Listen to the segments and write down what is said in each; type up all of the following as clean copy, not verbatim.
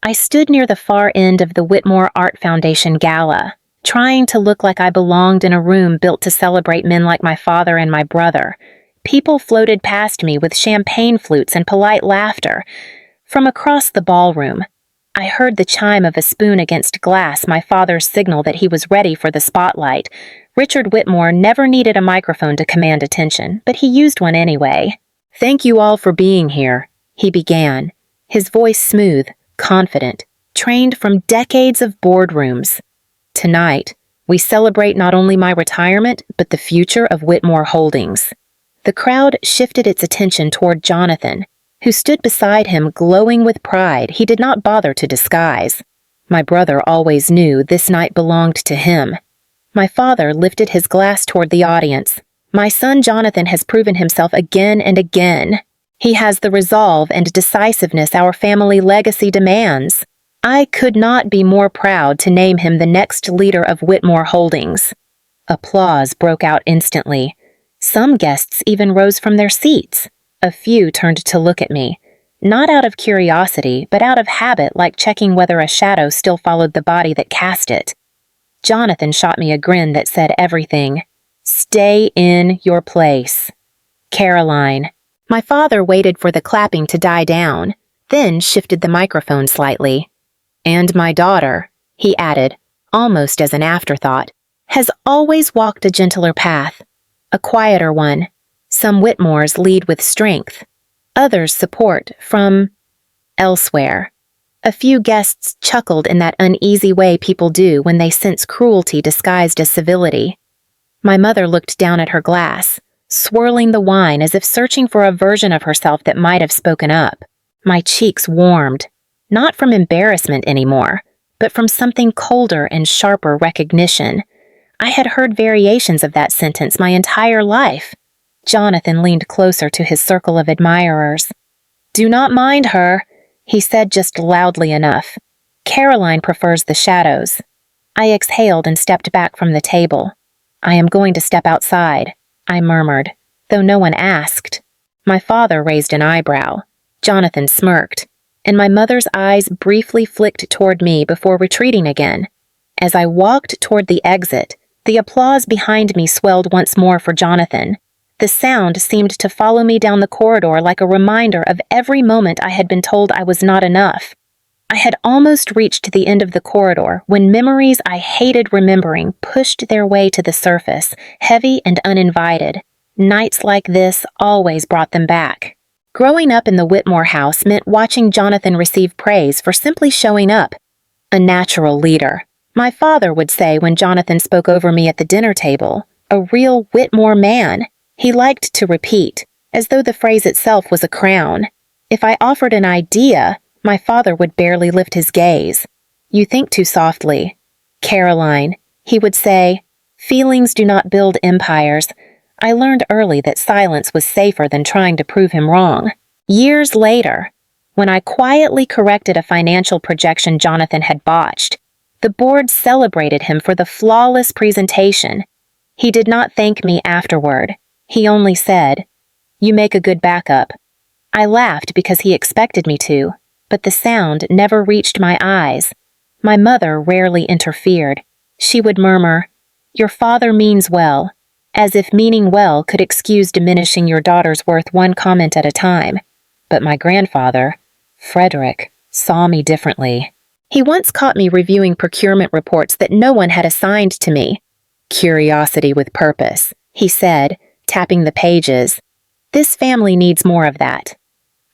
I stood near the far end of the Whitmore Art Foundation gala, trying to look like I belonged in a room built to celebrate men like my father and my brother. People floated past me with champagne flutes and polite laughter. From across the ballroom, I heard the chime of a spoon against glass, my father's signal that he was ready for the spotlight. Richard Whitmore never needed a microphone to command attention, but he used one anyway. "Thank you all for being here," he began, his voice smooth, confident, trained from decades of boardrooms. "Tonight, we celebrate not only my retirement, but the future of Whitmore Holdings." The crowd shifted its attention toward Jonathan, who stood beside him glowing with pride he did not bother to disguise. My brother always knew this night belonged to him. My father lifted his glass toward the audience. "My son Jonathan has proven himself again and again. He has the resolve and decisiveness our family legacy demands. I could not be more proud to name him the next leader of Whitmore Holdings." Applause broke out instantly. Some guests even rose from their seats. A few turned to look at me, not out of curiosity, but out of habit, like checking whether a shadow still followed the body that cast it. Jonathan shot me a grin that said everything. "Stay in your place." "Caroline." My father waited for the clapping to die down, then shifted the microphone slightly. "And my daughter," he added, almost as an afterthought, "has always walked a gentler path, a quieter one. Some Whitmores lead with strength, others support from elsewhere." A few guests chuckled in that uneasy way people do when they sense cruelty disguised as civility. My mother looked down at her glass, swirling the wine as if searching for a version of herself that might have spoken up. My cheeks warmed, not from embarrassment anymore, but from something colder and sharper recognition. I had heard variations of that sentence my entire life. Jonathan leaned closer to his circle of admirers. "Do not mind her," he said just loudly enough. "Caroline prefers the shadows." I exhaled and stepped back from the table. "I am going to step outside," I murmured, though no one asked. My father raised an eyebrow. Jonathan smirked, and my mother's eyes briefly flicked toward me before retreating again. As I walked toward the exit, the applause behind me swelled once more for Jonathan. The sound seemed to follow me down the corridor like a reminder of every moment I had been told I was not enough. I had almost reached the end of the corridor when memories I hated remembering pushed their way to the surface, heavy and uninvited. Nights like this always brought them back. Growing up in the Whitmore house meant watching Jonathan receive praise for simply showing up. "A natural leader," my father would say when Jonathan spoke over me at the dinner table. "A real Whitmore man." He liked to repeat, as though the phrase itself was a crown. If I offered an idea, my father would barely lift his gaze. "You think too softly." "Caroline," he would say, "feelings do not build empires." I learned early that silence was safer than trying to prove him wrong. Years later, when I quietly corrected a financial projection Jonathan had botched, the board celebrated him for the flawless presentation. He did not thank me afterward. He only said, "You make a good backup." I laughed because he expected me to, but the sound never reached my eyes. My mother rarely interfered. She would murmur, "Your father means well," as if meaning well could excuse diminishing your daughter's worth one comment at a time. But my grandfather, Frederick, saw me differently. He once caught me reviewing procurement reports that no one had assigned to me. "Curiosity with purpose," he said, tapping the pages. "This family needs more of that."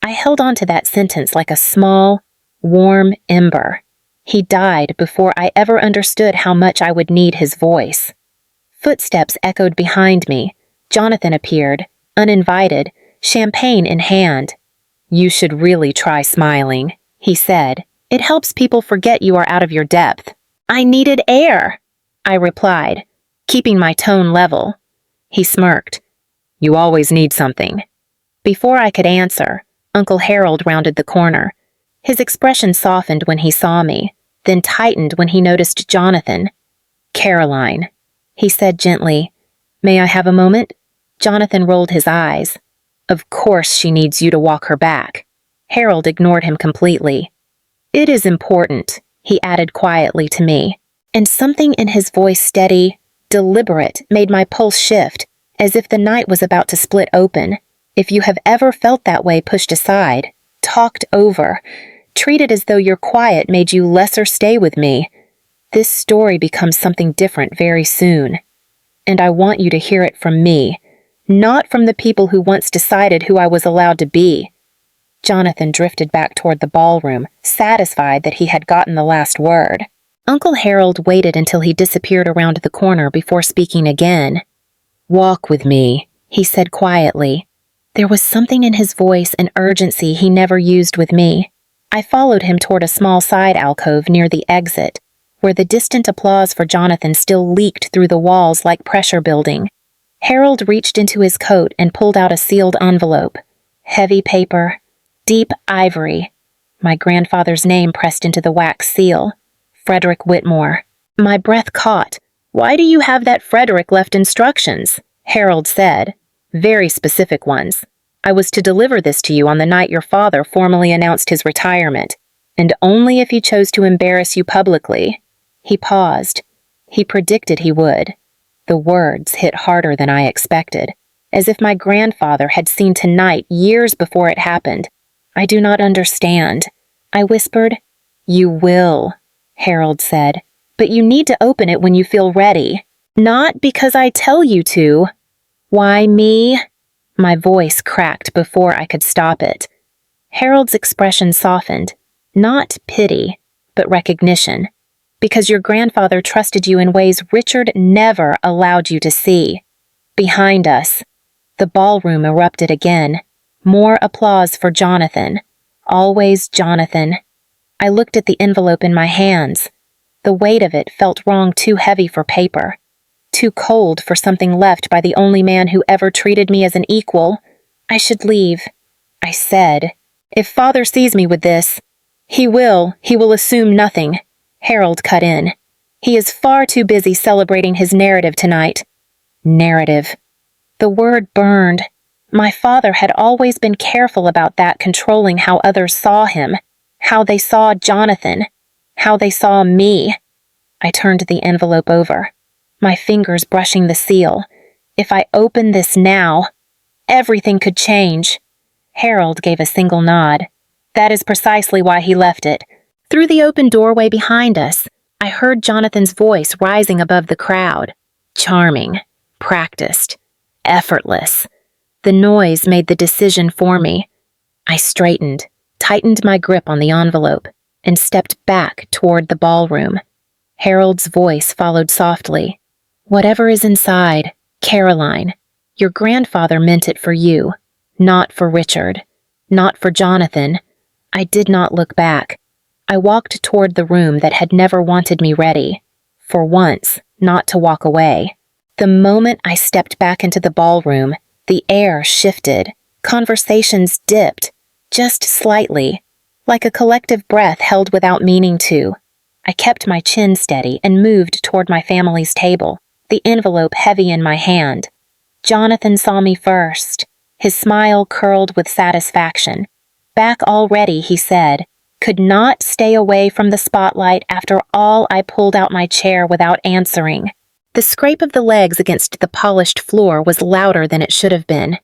I held on to that sentence like a small, warm ember. He died before I ever understood how much I would need his voice. Footsteps echoed behind me. Jonathan appeared, uninvited, champagne in hand. "You should really try smiling," he said. "It helps people forget you are out of your depth." "I needed air," I replied, keeping my tone level. He smirked. "You always need something." Before I could answer, Uncle Harold rounded the corner. His expression softened when he saw me, then tightened when he noticed Jonathan. "Caroline," he said gently. "May I have a moment?" Jonathan rolled his eyes. "Of course she needs you to walk her back." Harold ignored him completely. It is important, he added quietly to me, and something in his voice, steady, deliberate, made my pulse shift, as if the night was about to split open. If you have ever felt that way, pushed aside, talked over, treated as though your quiet made you lesser, stay with me, this story becomes something different very soon. And I want you to hear it from me, not from the people who once decided who I was allowed to be. Jonathan drifted back toward the ballroom, satisfied that he had gotten the last word. Uncle Harold waited until he disappeared around the corner before speaking again. "Walk with me," he said quietly. There was something in his voice, an urgency he never used with me. I followed him toward a small side alcove near the exit, where the distant applause for Jonathan still leaked through the walls like pressure building. Harold reached into his coat and pulled out a sealed envelope. Heavy paper, deep ivory, my grandfather's name pressed into the wax seal. Frederick Whitmore. My breath caught. "Why do you have that Frederick left instructions?" Harold said. "Very specific ones. I was to deliver this to you on the night your father formally announced his retirement, and only if he chose to embarrass you publicly." He paused. He predicted he would. The words hit harder than I expected, as if my grandfather had seen tonight years before it happened. "I do not understand," I whispered. "You will," Harold said, "but you need to open it when you feel ready. Not because I tell you to." "Why me?" My voice cracked before I could stop it. Harold's expression softened. Not pity, but recognition. "Because your grandfather trusted you in ways Richard never allowed you to see." Behind us, the ballroom erupted again. More applause for Jonathan. Always Jonathan. I looked at the envelope in my hands. The weight of it felt wrong, too heavy for paper. Too cold for something left by the only man who ever treated me as an equal. "I should leave," I said. "If father sees me with this—" He will assume nothing," Harold cut in. "He is far too busy celebrating his narrative tonight." Narrative. The word burned. My father had always been careful about that, controlling how others saw him, how they saw Jonathan, how they saw me. I turned the envelope over, my fingers brushing the seal. If I open this now, everything could change. Harold gave a single nod. That is precisely why he left it. Through the open doorway behind us, I heard Jonathan's voice rising above the crowd. Charming, practiced, effortless. The noise made the decision for me. I straightened, tightened my grip on the envelope, and stepped back toward the ballroom. Harold's voice followed softly. "Whatever is inside, Caroline, your grandfather meant it for you, not for Richard, not for Jonathan." I did not look back. I walked toward the room that had never wanted me ready. For once, not to walk away. The moment I stepped back into the ballroom, the air shifted. Conversations dipped, just slightly, like a collective breath held without meaning to. I kept my chin steady and moved toward my family's table, the envelope heavy in my hand. Jonathan saw me first. His smile curled with satisfaction. "Back already," he said. "Could not stay away from the spotlight after all." I pulled out my chair without answering. The scrape of the legs against the polished floor was louder than it should have been.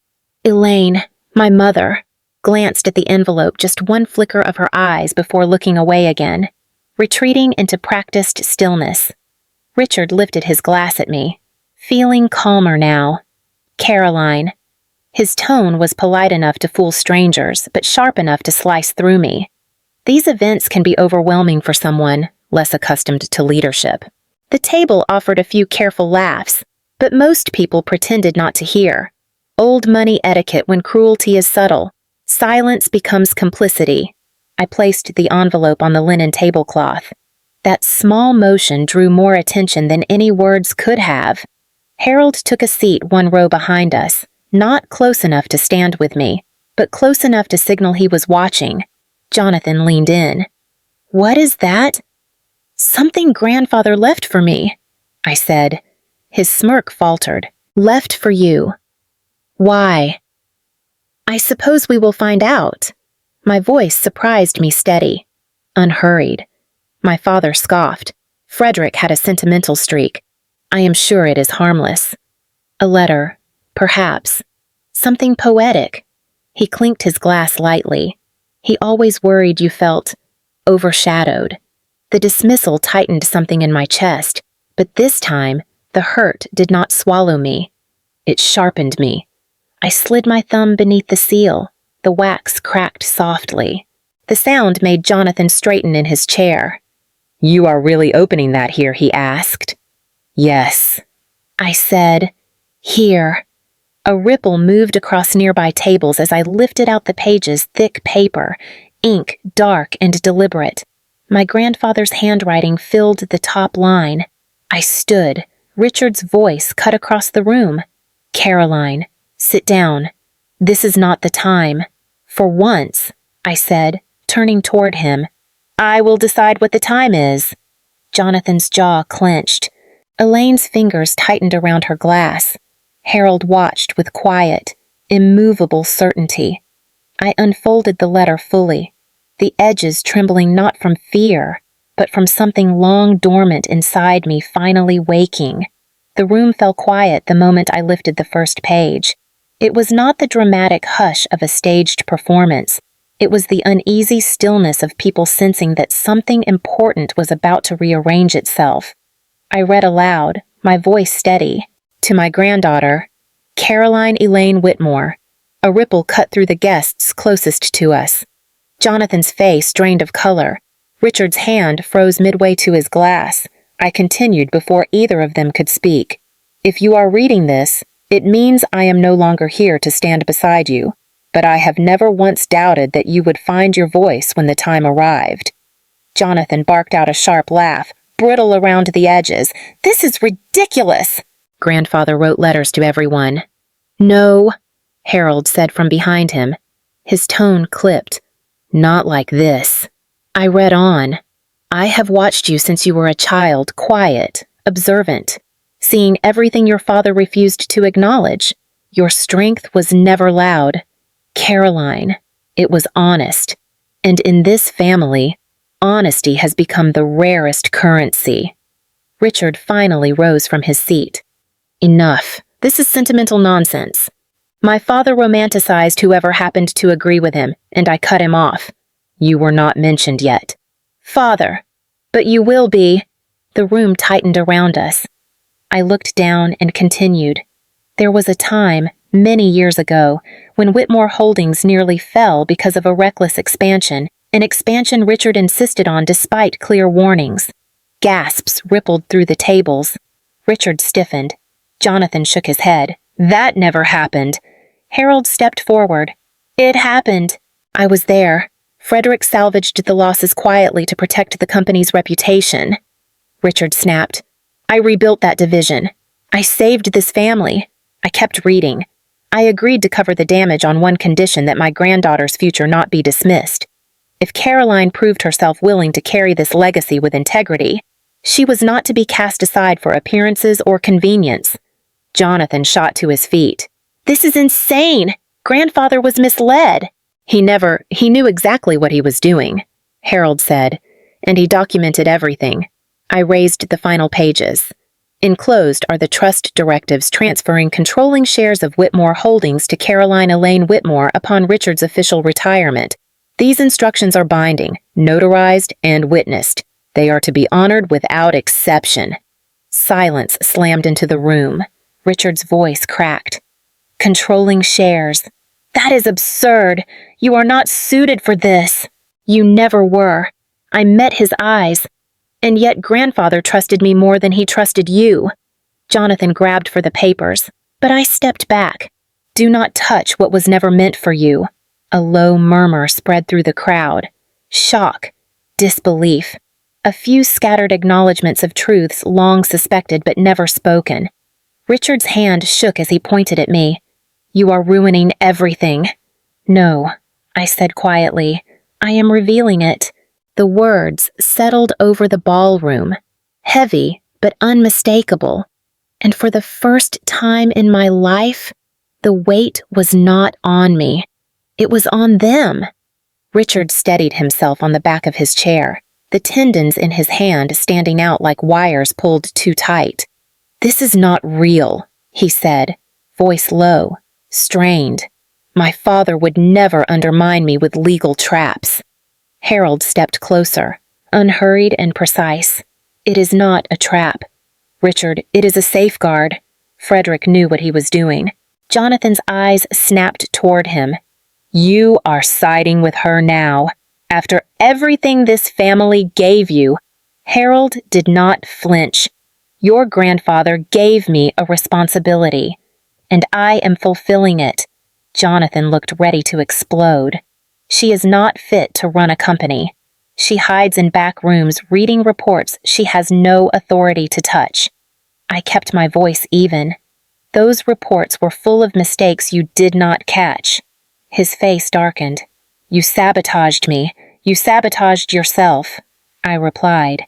Elaine, my mother, glanced at the envelope, just one flicker of her eyes before looking away again, retreating into practiced stillness. Richard lifted his glass at me, feeling calmer now. "Caroline." His tone was polite enough to fool strangers, but sharp enough to slice through me. These events can be overwhelming for someone less accustomed to leadership. The table offered a few careful laughs, but most people pretended not to hear. Old money etiquette when cruelty is subtle. Silence becomes complicity. I placed the envelope on the linen tablecloth. That small motion drew more attention than any words could have. Harold took a seat one row behind us, not close enough to stand with me, but close enough to signal he was watching. Jonathan leaned in. "What is that?" "Something grandfather left for me," I said. His smirk faltered. "Left for you." "Why?" "I suppose we will find out." My voice surprised me steady. unhurried. My father scoffed. Frederick had a sentimental streak. I am sure it is harmless. A letter, perhaps. Something poetic. He clinked his glass lightly. He always worried you felt overshadowed. The dismissal tightened something in my chest, but this time, the hurt did not swallow me. It sharpened me. I slid my thumb beneath the seal. The wax cracked softly. The sound made Jonathan straighten in his chair. "You are really opening that here?" he asked. "Yes," I said. "Here." A ripple moved across nearby tables as I lifted out the pages, thick paper, ink dark and deliberate. My grandfather's handwriting filled the top line. I stood. Richard's voice cut across the room. "Caroline, sit down. This is not the time." "For once," I said, turning toward him. "I will decide what the time is." Jonathan's jaw clenched. Elaine's fingers tightened around her glass. Harold watched with quiet, immovable certainty. I unfolded the letter fully, the edges trembling not from fear, but from something long dormant inside me finally waking. The room fell quiet the moment I lifted the first page. It was not the dramatic hush of a staged performance. It was the uneasy stillness of people sensing that something important was about to rearrange itself. I read aloud, my voice steady. To my granddaughter, Caroline Elaine Whitmore. A ripple cut through the guests closest to us. Jonathan's face drained of color. Richard's hand froze midway to his glass. I continued before either of them could speak. "If you are reading this, it means I am no longer here to stand beside you, but I have never once doubted that you would find your voice when the time arrived." Jonathan barked out a sharp laugh, brittle around the edges. "This is ridiculous!" Grandfather wrote letters to everyone. "No," Harold said from behind him. His tone clipped. "Not like this." I read on. "I have watched you since you were a child, quiet, observant, seeing everything your father refused to acknowledge. Your strength was never loud. Caroline, it was honest. And in this family, honesty has become the rarest currency." Richard finally rose from his seat. "Enough. This is sentimental nonsense. My father romanticized whoever happened to agree with him, and I cut him off. You were not mentioned yet." "Father, but you will be." The room tightened around us. I looked down and continued. "There was a time, many years ago, when Whitmore Holdings nearly fell because of a reckless expansion, an expansion Richard insisted on despite clear warnings." Gasps rippled through the tables. Richard stiffened. Jonathan shook his head. "That never happened." Harold stepped forward. "It happened. I was there. Frederick salvaged the losses quietly to protect the company's reputation." Richard snapped. "I rebuilt that division. I saved this family." I kept reading. "I agreed to cover the damage on one condition, that my granddaughter's future not be dismissed. If Caroline proved herself willing to carry this legacy with integrity, she was not to be cast aside for appearances or convenience." Jonathan shot to his feet. "This is insane! Grandfather was misled." He knew exactly what he was doing," Harold said, "and he documented everything." I raised the final pages. Enclosed are the trust directives transferring controlling shares of Whitmore Holdings to Caroline Elaine Whitmore upon Richard's official retirement. These instructions are binding, notarized, and witnessed. They are to be honored without exception. Silence slammed into the room. Richard's voice cracked. "Controlling shares. That is absurd. You are not suited for this. You never were. I met his eyes. And yet grandfather trusted me more than he trusted you." Jonathan grabbed for the papers, but I stepped back. "Do not touch what was never meant for you." A low murmur spread through the crowd. Shock. Disbelief. A few scattered acknowledgments of truths long suspected but never spoken. Richard's hand shook as he pointed at me. "You are ruining everything." "No," I said quietly. "I am revealing it." The words settled over the ballroom, heavy but unmistakable. And for the first time in my life, the weight was not on me. It was on them. Richard steadied himself on the back of his chair, the tendons in his hand standing out like wires pulled too tight. "This is not real," he said, voice low, strained. "My father would never undermine me with legal traps." Harold stepped closer, unhurried and precise. "It is not a trap. Richard, it is a safeguard." Frederick knew what he was doing. Jonathan's eyes snapped toward him. "You are siding with her now. After everything this family gave you." Harold did not flinch. "Your grandfather gave me a responsibility, and I am fulfilling it." Jonathan looked ready to explode. "She is not fit to run a company. She hides in back rooms reading reports she has no authority to touch." I kept my voice even. "Those reports were full of mistakes you did not catch." His face darkened. "You sabotaged me. You sabotaged yourself," I replied.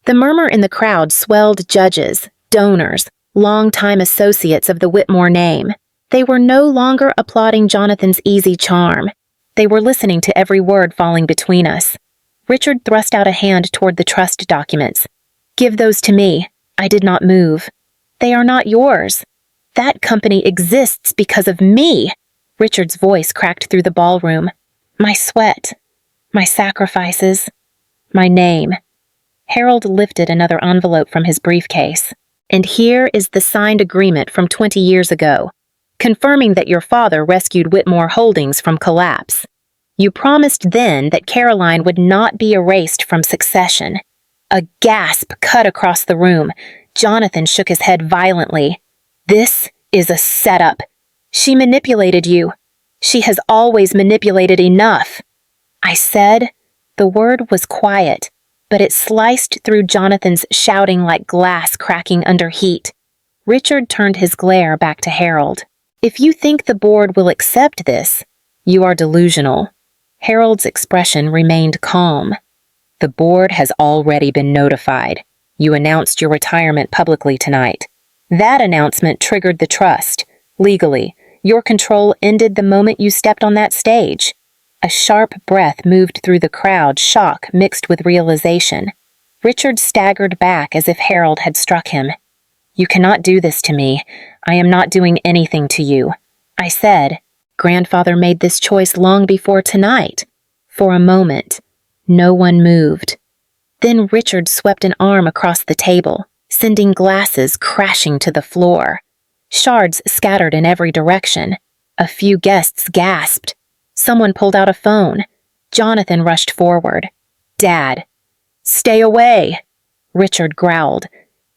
The murmur in the crowd swelled judges, donors, longtime associates of the Whitmore name. They were no longer applauding Jonathan's easy charm. They were listening to every word falling between us. Richard thrust out a hand toward the trust documents. "Give those to me." I did not move. "They are not yours. That company exists because of me." Richard's voice cracked through the ballroom. "My sweat, my sacrifices, my name." Harold lifted another envelope from his briefcase. "And here is the signed agreement from 20 years ago, confirming that your father rescued Whitmore Holdings from collapse. You promised then that Caroline would not be erased from succession." A gasp cut across the room. Jonathan shook his head violently. "This is a setup. She manipulated you. She has always manipulated enough." I said. The word was quiet, but it sliced through Jonathan's shouting like glass cracking under heat. Richard turned his glare back to Harold. "If you think the board will accept this, you are delusional." Harold's expression remained calm. "The board has already been notified. You announced your retirement publicly tonight. That announcement triggered the trust. Legally, your control ended the moment you stepped on that stage." A sharp breath moved through the crowd, shock mixed with realization. Richard staggered back as if Harold had struck him. "You cannot do this to me. I am not doing anything to you." I said. "Grandfather made this choice long before tonight." For a moment, no one moved. Then Richard swept an arm across the table, sending glasses crashing to the floor. Shards scattered in every direction. A few guests gasped. Someone pulled out a phone. Jonathan rushed forward. "Dad!" "Stay away!" Richard growled.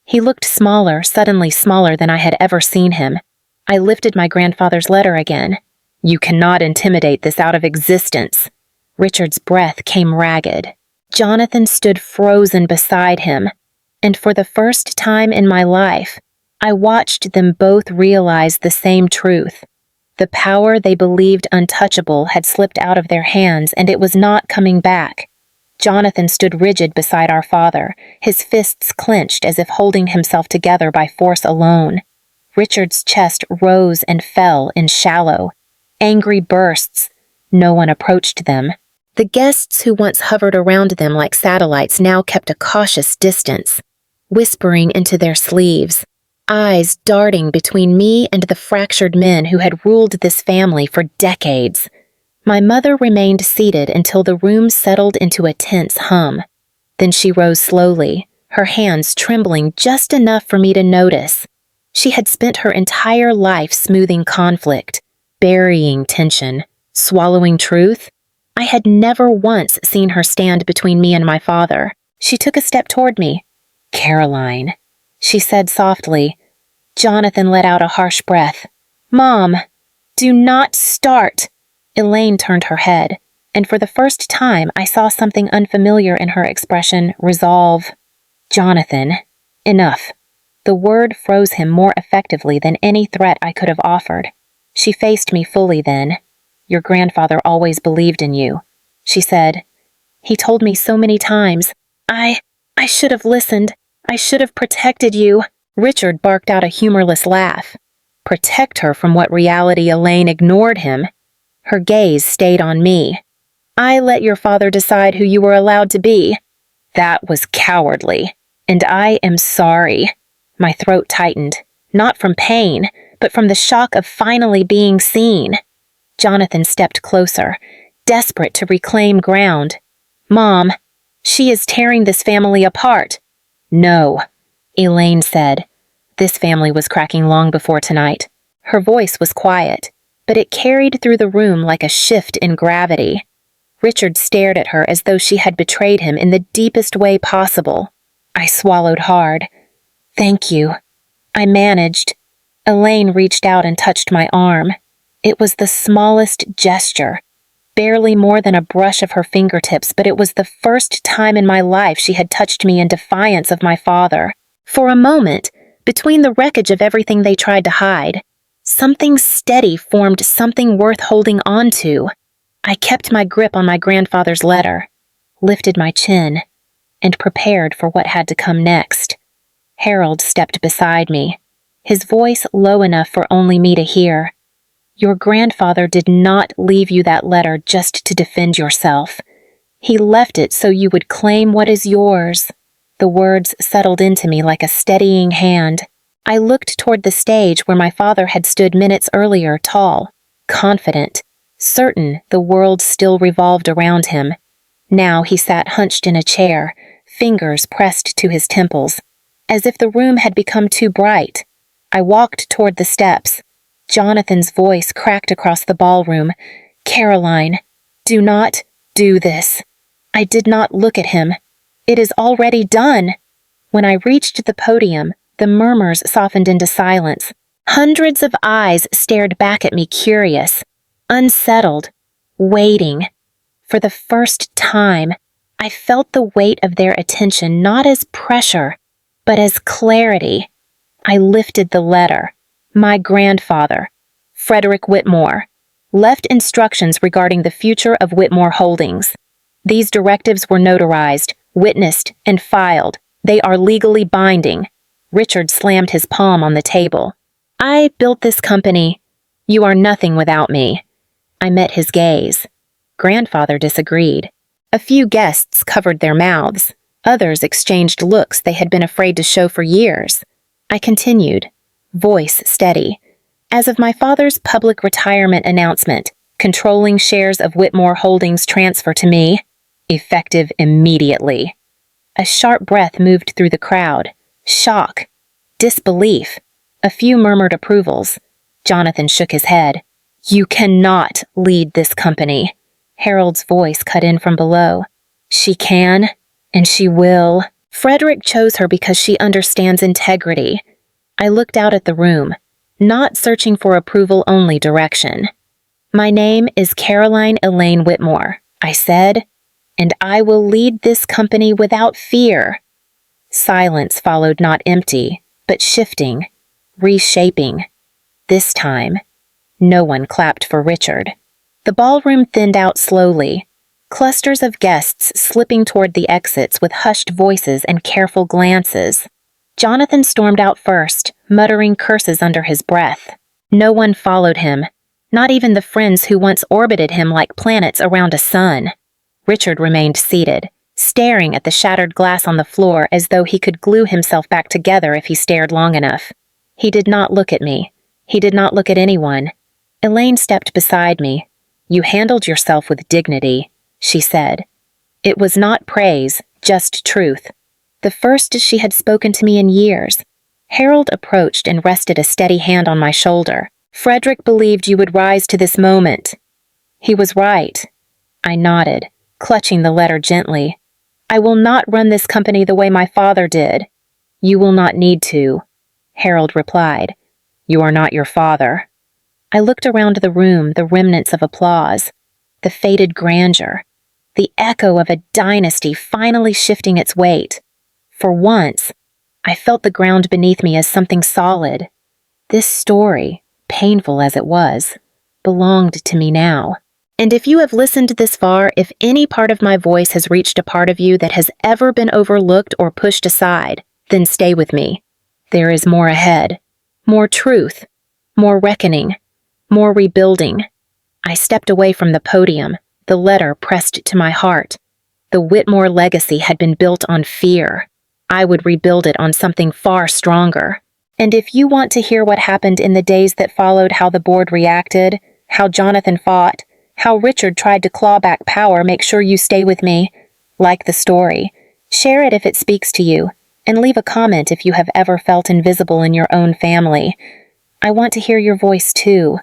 He looked smaller, suddenly smaller than I had ever seen him. I lifted my grandfather's letter again. "You cannot intimidate this out of existence." Richard's breath came ragged. Jonathan stood frozen beside him, and for the first time in my life, I watched them both realize the same truth. The power they believed untouchable had slipped out of their hands, and it was not coming back. Jonathan stood rigid beside our father, his fists clenched as if holding himself together by force alone. Richard's chest rose and fell in shallow, angry bursts. No one approached them. The guests who once hovered around them like satellites now kept a cautious distance, whispering into their sleeves, eyes darting between me and the fractured men who had ruled this family for decades. My mother remained seated until the room settled into a tense hum. Then she rose slowly, her hands trembling just enough for me to notice. She had spent her entire life smoothing conflict, burying tension, swallowing truth. I had never once seen her stand between me and my father. She took a step toward me. "Caroline," she said softly. Jonathan let out a harsh breath. "Mom, do not start." Elaine turned her head, and for the first time I saw something unfamiliar in her expression: resolve. "Jonathan, enough." The word froze him more effectively than any threat I could have offered. She faced me fully then. "Your grandfather always believed in you," she said. "He told me so many times. I should have listened. I should have protected you." Richard barked out a humorless laugh. Protect her from what reality? Elaine ignored him. Her gaze stayed on me. I let your father decide who you were allowed to be. That was cowardly, and I am sorry. My throat tightened, not from pain, but from the shock of finally being seen. Jonathan stepped closer, desperate to reclaim ground. Mom, she is tearing this family apart. No, Elaine said. This family was cracking long before tonight. Her voice was quiet, but it carried through the room like a shift in gravity. Richard stared at her as though she had betrayed him in the deepest way possible. I swallowed hard. Thank you. I managed. Elaine reached out and touched my arm. It was the smallest gesture, barely more than a brush of her fingertips, but it was the first time in my life she had touched me in defiance of my father. For a moment, between the wreckage of everything they tried to hide, something steady formed something worth holding on to. I kept my grip on my grandfather's letter, lifted my chin, and prepared for what had to come next. Harold stepped beside me, his voice low enough for only me to hear. Your grandfather did not leave you that letter just to defend yourself. He left it so you would claim what is yours. The words settled into me like a steadying hand. I looked toward the stage where my father had stood minutes earlier, tall, confident, certain the world still revolved around him. Now he sat hunched in a chair, fingers pressed to his temples, as if the room had become too bright. I walked toward the steps. Jonathan's voice cracked across the ballroom. Caroline, do not do this. I did not look at him. It is already done. When I reached the podium, the murmurs softened into silence. Hundreds of eyes stared back at me, curious, unsettled, waiting. For the first time, I felt the weight of their attention not as pressure, but as clarity. I lifted the letter. My grandfather, Frederick Whitmore, left instructions regarding the future of Whitmore Holdings. These directives were notarized, witnessed, and filed. They are legally binding. Richard slammed his palm on the table. I built this company. You are nothing without me. I met his gaze. Grandfather disagreed. A few guests covered their mouths. Others exchanged looks they had been afraid to show for years. I continued, voice steady. As of my father's public retirement announcement, controlling shares of Whitmore Holdings transfer to me, effective immediately. A sharp breath moved through the crowd. Shock. Disbelief. A few murmured approvals. Jonathan shook his head. You cannot lead this company. Harold's voice cut in from below. She can, and she will. Frederick chose her because she understands integrity. I looked out at the room, not searching for approval, only direction. My name is Caroline Elaine Whitmore, I said, and I will lead this company without fear. Silence followed, not empty, but shifting, reshaping. This time, no one clapped for Richard. The ballroom thinned out slowly, clusters of guests slipping toward the exits with hushed voices and careful glances. Jonathan stormed out first, muttering curses under his breath. No one followed him, not even the friends who once orbited him like planets around a sun. Richard remained seated, staring at the shattered glass on the floor as though he could glue himself back together if he stared long enough. He did not look at me. He did not look at anyone. Elaine stepped beside me. You handled yourself with dignity, she said. It was not praise, just truth. The first she had spoken to me in years. Harold approached and rested a steady hand on my shoulder. Frederick believed you would rise to this moment. He was right. I nodded, clutching the letter gently. I will not run this company the way my father did. You will not need to, Harold replied. You are not your father. I looked around the room, the remnants of applause, the faded grandeur, the echo of a dynasty finally shifting its weight. For once, I felt the ground beneath me as something solid. This story, painful as it was, belonged to me now. And if you have listened this far, if any part of my voice has reached a part of you that has ever been overlooked or pushed aside, then stay with me. There is more ahead. More truth. More reckoning. More rebuilding. I stepped away from the podium, The letter pressed to my heart. The Whitmore legacy had been built on fear. I would rebuild it on something far stronger. And if you want to hear what happened in the days that followed, how the board reacted, how Jonathan fought, how Richard tried to claw back power, make sure you stay with me. Like the story. Share it if it speaks to you, and leave a comment if you have ever felt invisible in your own family. I want to hear your voice too.